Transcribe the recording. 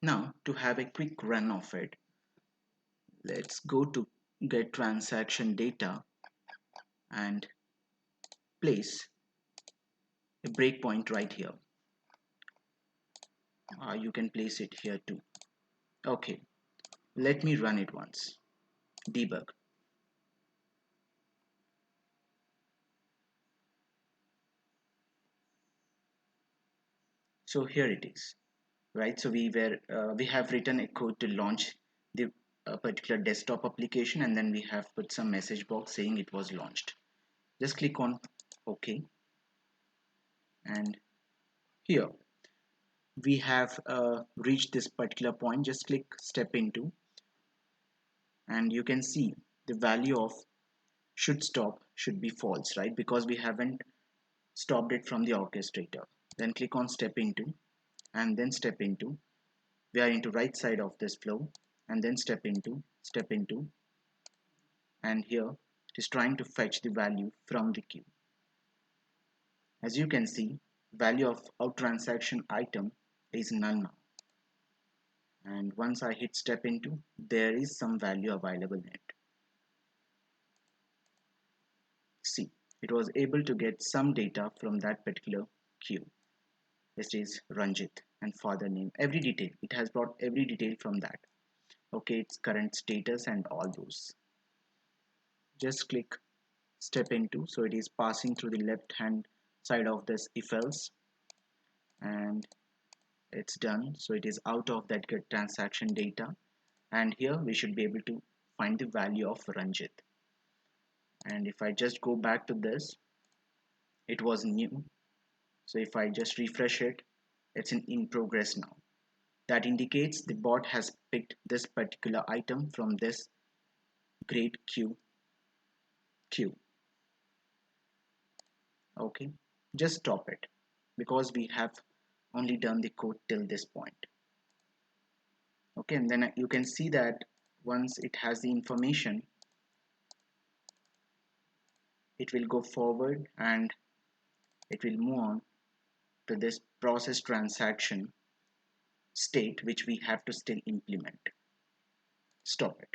Now to have a quick run of it, let's go to get transaction data and place a breakpoint right here. You can place it here too. Okay, let me run it once. Debug. So here it is, right? So we have written a code to launch the particular desktop application, and then we have put some message box saying it was launched. Just click on OK, and here we have reached this particular point. Just click step into, and you can see the value of should stop should be false, right? Because we haven't stopped it from the orchestrator. Then click on step into, and then step into. We are into right side of this flow, and then step into, and here it is trying to fetch the value from the queue. As you can see, value of out transaction item is null now. And once I hit step into, there is some value available in it. See, it was able to get some data from that particular queue. This is Ranjit and father name, every detail. It has brought every detail from that. Okay, its current status and all those. Just click step into, so it is passing through the left hand side of this if else, and it's done. So it is out of that get transaction data, and here we should be able to find the value of Ranjit. And if I just go back to this, it was new. So if I just refresh it, it's in progress now. That indicates the bot has picked this particular item from this great queue. Okay, just stop it because we have only done the code till this point. Okay, and then you can see that once it has the information, it will go forward and it will move on to this process transaction state, which we have to still implement. Stop it.